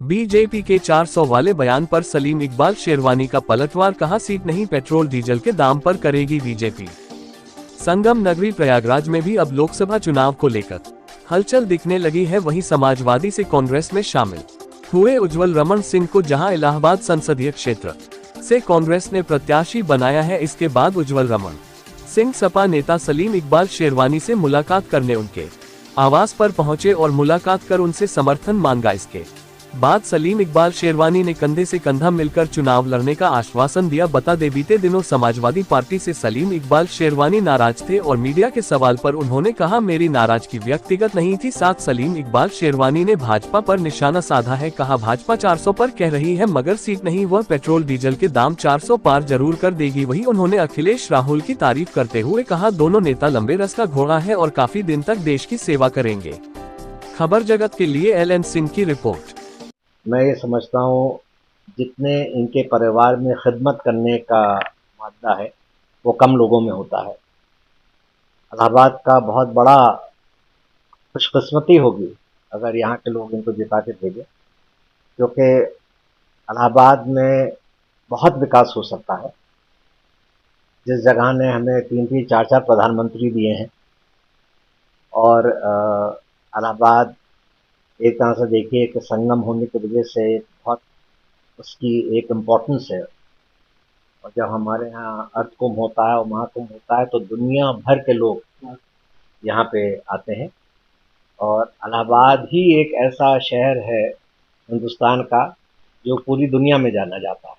BJP के 400 वाले बयान पर सलीम इकबाल शेरवानी का पलटवार, कहा सीट नहीं पेट्रोल डीजल के दाम पर करेगी बीजेपी। संगम नगरी प्रयागराज में भी अब लोकसभा चुनाव को लेकर हलचल दिखने लगी है। वहीं समाजवादी से कांग्रेस में शामिल हुए उज्जवल रमन सिंह को जहां इलाहाबाद संसदीय क्षेत्र से कांग्रेस ने प्रत्याशी बनाया है, इसके बाद उज्जवल रमन सिंह सपा नेता सलीम इकबाल शेरवानी से मुलाकात करने उनके आवास पर पहुंचे और मुलाकात कर उनसे समर्थन मांगा। इसके बाद सलीम इकबाल शेरवानी ने कंधे से कंधा मिलकर चुनाव लड़ने का आश्वासन दिया। बता दें, बीते दिनों समाजवादी पार्टी से सलीम इकबाल शेरवानी नाराज थे और मीडिया के सवाल पर उन्होंने कहा, मेरी नाराजगी व्यक्तिगत नहीं थी। साथ सलीम इकबाल शेरवानी ने भाजपा पर निशाना साधा है। कहा, भाजपा 400 पर कह रही है मगर सीट नहीं, वह पेट्रोल डीजल के दाम 400 पार जरूर कर देगी। वहीं उन्होंने अखिलेश राहुल की तारीफ करते हुए कहा, दोनों नेता लंबे रस का घोड़ा है और काफी दिन तक देश की सेवा करेंगे। खबर जगत के लिए LN सिंह की रिपोर्ट। मैं ये समझता हूँ जितने इनके परिवार में खिदमत करने का मादा है वो कम लोगों में होता है। इलाहाबाद का बहुत बड़ा खुशकिस्मती होगी अगर यहाँ के लोग इनको जिता के भेजें, क्योंकि इलाहाबाद में बहुत विकास हो सकता है। जिस जगह ने हमें 3-3, 4-4 प्रधानमंत्री दिए हैं और इलाहाबाद एक तरह से देखिए कि संगम होने की वजह से बहुत उसकी एक इम्पोर्टेंस है। और जब हमारे यहाँ अर्थ कुंभ होता है और महाकुंभ होता है तो दुनिया भर के लोग यहाँ पे आते हैं। और इलाहाबाद ही एक ऐसा शहर है हिंदुस्तान का जो पूरी दुनिया में जाना जाता है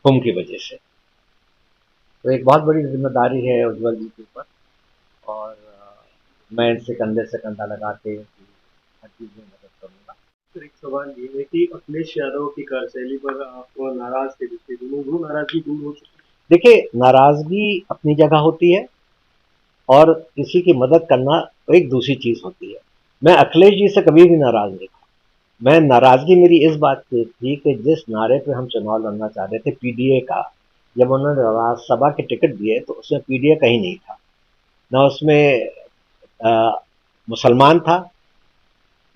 कुंभ की वजह से। तो एक बहुत बड़ी जिम्मेदारी है उज्जवल जी के ऊपर और मैं इनसे कंधे से कंधा लगा के हर चीज़ में मदद करूँगा। एक सवाल ये है कि अखिलेश यादव की कार्यशैली पर आप नाराज थे, जिससे वो नाराजगी दूर हो चुकी? देखिए, नाराजगी अपनी जगह होती है और किसी की मदद करना एक दूसरी चीज होती है। मैं अखिलेश जी से कभी भी नाराज नहीं था। मैं नाराजगी मेरी इस बात की थी कि जिस नारे पे हम चुनाव लड़ना चाह रहे थे PDA का, जब उन्होंने राज्यसभा के टिकट दिए तो उसमें PDA कहीं नहीं था, ना उसमें मुसलमान था,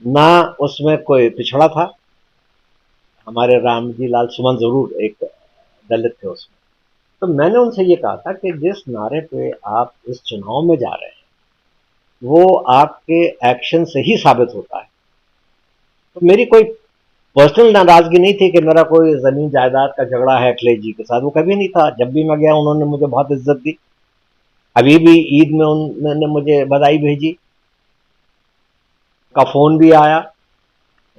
ना उसमें कोई पिछड़ा था। हमारे रामजी लाल सुमन जरूर एक दलित थे उसमें। तो मैंने उनसे ये कहा था कि जिस नारे पे आप इस चुनाव में जा रहे हैं वो आपके एक्शन से ही साबित होता है। तो मेरी कोई पर्सनल नाराजगी नहीं थी कि मेरा कोई जमीन जायदाद का झगड़ा है अखिलेश जी के साथ, वो कभी नहीं था। जब भी मैं गया उन्होंने मुझे बहुत इज्जत दी। अभी भी ईद में उन्होंने मुझे बधाई भेजी, का फोन भी आया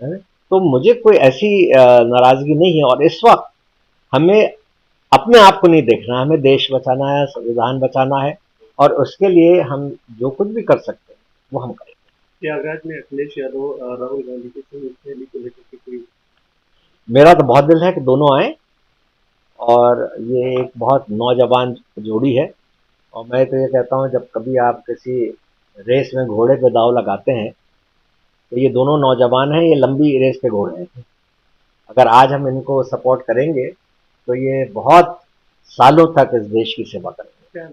है? तो मुझे कोई ऐसी नाराजगी नहीं है। और इस वक्त हमें अपने आप को नहीं देखना, हमें देश बचाना है, संविधान बचाना है और उसके लिए हम जो कुछ भी कर सकते हैं वो हम करेंगे। प्रयागराज में अखिलेश यादव राहुल गांधी की रैली को लेकर कोई? मेरा तो बहुत दिल है कि दोनों आए और ये एक बहुत नौजवान जोड़ी है। और मैं तो ये कहता हूँ जब कभी आप किसी रेस में घोड़े पे दाव लगाते हैं तो ये दोनों नौजवान हैं, ये लंबी रेस पे घोड़े हैं। अगर आज हम इनको सपोर्ट करेंगे तो ये बहुत सालों तक इस देश की सेवा करेंगे।